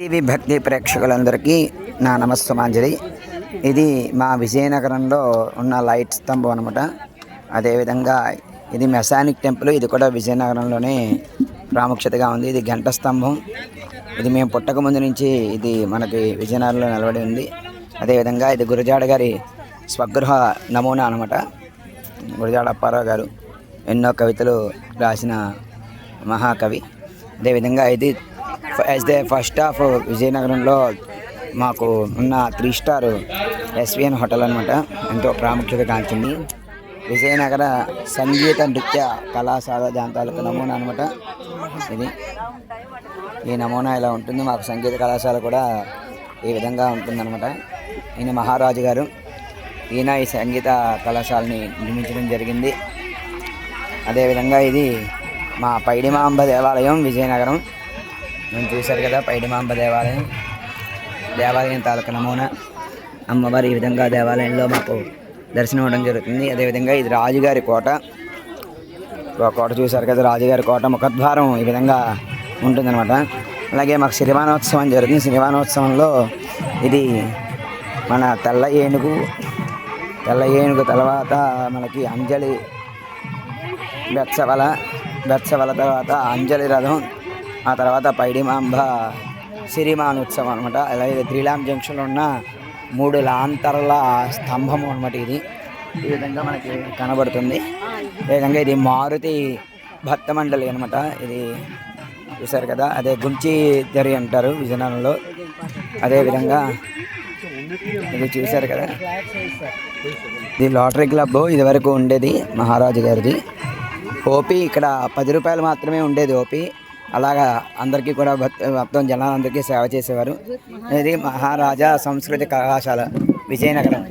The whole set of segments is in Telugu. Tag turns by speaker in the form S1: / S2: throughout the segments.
S1: టీవీ భక్తి ప్రేక్షకులందరికీ నా నమస్సుమాంజలి. ఇది మా విజయనగరంలో ఉన్న లైట్ స్తంభం అనమాట. అదేవిధంగా ఇది మెసానిక్ టెంపుల్. ఇది కూడా విజయనగరంలోనే ప్రాముఖ్యతగా ఉంది. ఇది గంట స్తంభం. ఇది మేము పుట్టక ముందు నుంచి ఇది మనకి విజయనగరంలో నిలబడి ఉంది. అదేవిధంగా ఇది గురజాడ గారి స్వగృహ నమూనా అనమాట. గురజాడ అప్పారావు గారు ఎన్నో కవితలు రాసిన మహాకవి. అదేవిధంగా ఇది యాజ్ ద ఫస్ట్ ఆఫ్ విజయనగరంలో మాకు ఉన్న 3 స్టార్ ఎస్విఎన్ హోటల్ అనమాట. ఎంతో ప్రాముఖ్యత కాంచింది. విజయనగర సంగీత నృత్య కళాశాల దాంతాలకు నమూనా అనమాట. ఇది ఈ నమూనా ఇలా ఉంటుంది. మాకు సంగీత కళాశాల కూడా ఈ విధంగా ఉంటుందన్నమాట. ఈయన మహారాజు గారు. ఈయన ఈ సంగీత కళాశాలని నిర్మించడం జరిగింది. అదేవిధంగా ఇది మా పైడిమాంబ దేవాలయం విజయనగరం. మేము చూశారు కదా, పైడిమాంబ దేవాలయం తాలూకా నమూనా. అమ్మవారి ఈ విధంగా దేవాలయంలో మాకు దర్శనం అవ్వడం జరుగుతుంది. అదేవిధంగా ఇది రాజుగారి కోట. కోట చూశారు కదా, రాజుగారి కోట ముఖద్వారం ఈ విధంగా ఉంటుందన్నమాట. అలాగే మాకు సిరివానోత్సవం జరుగుతుంది. సిరివానోత్సవంలో ఇది మన తెల్ల ఏనుగు తర్వాత మనకి అంజలి బెత్సవల తర్వాత అంజలి రథం, ఆ తర్వాత పైడిమాంబ సిరిమానోత్సవం అనమాట. అలాగే త్రీలాం జంక్షన్లో ఉన్న 3 లాంతర్ల స్తంభము అనమాట. ఇది ఈ విధంగా మనకి కనబడుతుంది. అదేవిధంగా ఇది మారుతి భక్త మండలి అనమాట. ఇది చూసారు కదా, అదే గుంచి దరి అంటారు విజయనగరంలో. అదేవిధంగా ఇది చూసారు కదా, ఇది లాటరీ క్లబ్ ఇది వరకు ఉండేది మహారాజు గారిది. ఓపీ ఇక్కడ 10 రూపాయలు మాత్రమే ఉండేది ఓపీ. అలాగా అందరికీ కూడా మొత్తం జనాలందరికీ సేవ చేసేవారు. ఇది మహారాజా సంస్కృతి కళాశాల విజయనగరం.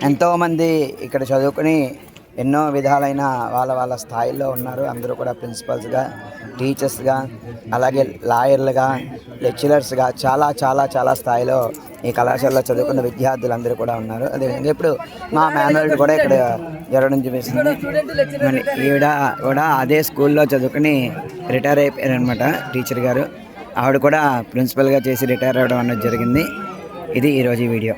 S1: ఎంతోమంది ఇక్కడ చదువుకుని ఎన్నో విధాలైన వాళ్ళ స్థాయిలో ఉన్నారు. అందరూ కూడా ప్రిన్సిపల్స్గా, టీచర్స్గా, అలాగే లాయర్లుగా, లెక్చరర్స్గా చాలా స్థాయిలో ఈ కళాశాలలో చదువుకున్న విద్యార్థులందరూ కూడా ఉన్నారు. అదేవిధంగా ఇప్పుడు మా మాన్యువల్ కూడా ఇక్కడ జరగడం చూపిస్తుంది. ఈవిడ కూడా అదే స్కూల్లో చదువుకుని రిటైర్ అయిపోయారు అనమాట. టీచర్ గారు ఆవిడ కూడా ప్రిన్సిపల్గా చేసి రిటైర్ అవ్వడం అన్నది జరిగింది. ఇది ఈరోజు ఈ వీడియో.